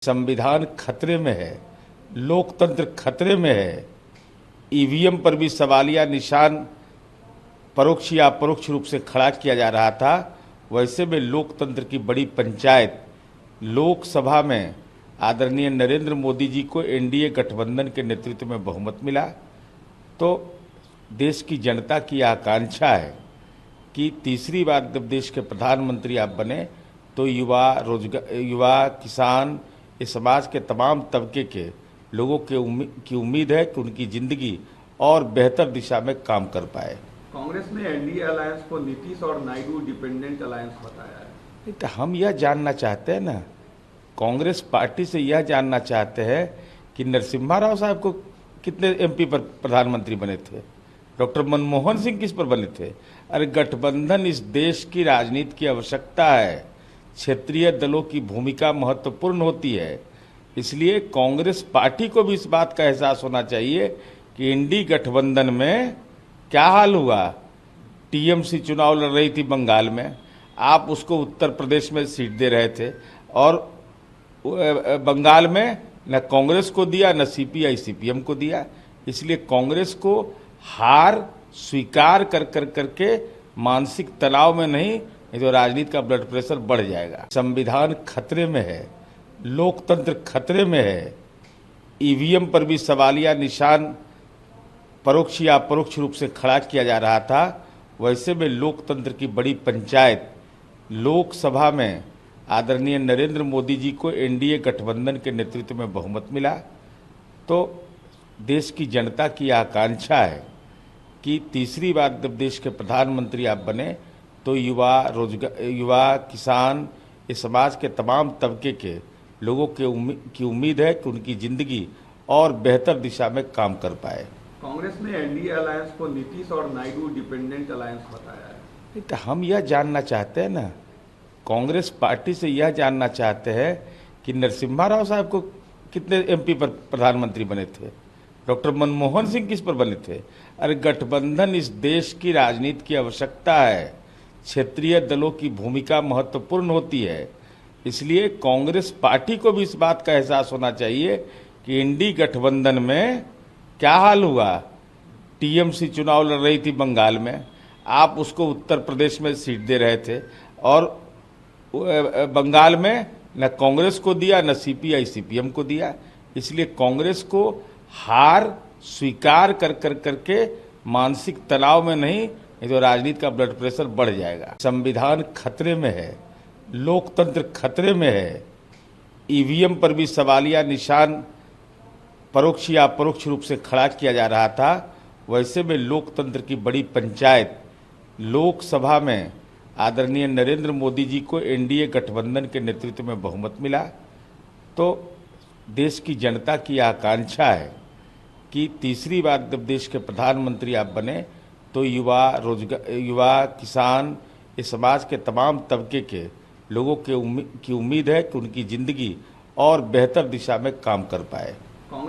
संविधान खतरे में है, लोकतंत्र खतरे में है। ईवीएम पर भी सवालिया निशान परोक्ष या अपरोक्ष रूप से खड़ा किया जा रहा था। वैसे में लोकतंत्र की बड़ी पंचायत लोकसभा में आदरणीय नरेंद्र मोदी जी को एनडीए गठबंधन के नेतृत्व में बहुमत मिला। तो देश की जनता की आकांक्षा है कि तीसरी बार जब देश के प्रधानमंत्री आप बने तो युवा किसान, इस समाज के तमाम तबके के लोगों की उम्मीद है कि उनकी जिंदगी और बेहतर दिशा में काम कर पाए। कांग्रेस ने एनडीए अलायंस को नीतीश और नायडू डिपेंडेंट अलायंस बताया है। तो हम यह जानना चाहते हैं ना, कांग्रेस पार्टी से यह जानना चाहते हैं कि नरसिम्हा राव साहब को कितने एमपी पर प्रधानमंत्री बने थे, डॉक्टर मनमोहन सिंह किस पर बने थे। अरे गठबंधन इस देश की राजनीति की आवश्यकता है। क्षेत्रीय दलों की भूमिका महत्वपूर्ण होती है। इसलिए कांग्रेस पार्टी को भी इस बात का एहसास होना चाहिए कि इंडी गठबंधन में क्या हाल हुआ। टीएमसी चुनाव लड़ रही थी बंगाल में, आप उसको उत्तर प्रदेश में सीट दे रहे थे और बंगाल में न कांग्रेस को दिया न सीपीआई सीपीएम को दिया। इसलिए कांग्रेस को हार स्वीकार करके मानसिक तनाव में नहीं तो राजनीति का ब्लड प्रेशर बढ़ जाएगा। संविधान खतरे में है, लोकतंत्र खतरे में है। ईवीएम पर भी सवालिया निशान परोक्ष या अपरोक्ष रूप से खड़ा किया जा रहा था। वैसे में लोकतंत्र की बड़ी पंचायत लोकसभा में आदरणीय नरेंद्र मोदी जी को एनडीए गठबंधन के नेतृत्व में बहुमत मिला। तो देश की जनता की आकांक्षा है कि तीसरी बार जब देश के प्रधानमंत्री आप बने तो युवा किसान, इस समाज के तमाम तबके के लोगों की उम्मीद है कि उनकी जिंदगी और बेहतर दिशा में काम कर पाए। कांग्रेस ने एनडीए अलायंस को नीतीश और नायडू डिपेंडेंट अलायंस बताया है। तो हम यह जानना चाहते हैं ना, कांग्रेस पार्टी से यह जानना चाहते हैं कि नरसिम्हा राव साहब को कितने एमपी पर प्रधानमंत्री बने थे, डॉक्टर मनमोहन सिंह किस पर बने थे। अरे गठबंधन इस देश की राजनीति की आवश्यकता है। क्षेत्रीय दलों की भूमिका महत्वपूर्ण होती है। इसलिए कांग्रेस पार्टी को भी इस बात का एहसास होना चाहिए कि इंडी गठबंधन में क्या हाल हुआ। टीएमसी चुनाव लड़ रही थी बंगाल में, आप उसको उत्तर प्रदेश में सीट दे रहे थे और बंगाल में न कांग्रेस को दिया न सीपीआई सीपीएम को दिया। इसलिए कांग्रेस को हार स्वीकार करके मानसिक तनाव में नहीं तो राजनीति का ब्लड प्रेशर बढ़ जाएगा। संविधान खतरे में है, लोकतंत्र खतरे में है। ईवीएम पर भी सवालिया निशान परोक्ष या अपरोक्ष रूप से खड़ा किया जा रहा था। वैसे में लोकतंत्र की बड़ी पंचायत लोकसभा में आदरणीय नरेंद्र मोदी जी को एनडीए गठबंधन के नेतृत्व में बहुमत मिला। तो देश की जनता की आकांक्षा है कि तीसरी बार जब देश के प्रधानमंत्री आप बने तो युवा किसान, इस समाज के तमाम तबके के लोगों की उम्मीद है कि उनकी जिंदगी और बेहतर दिशा में काम कर पाए।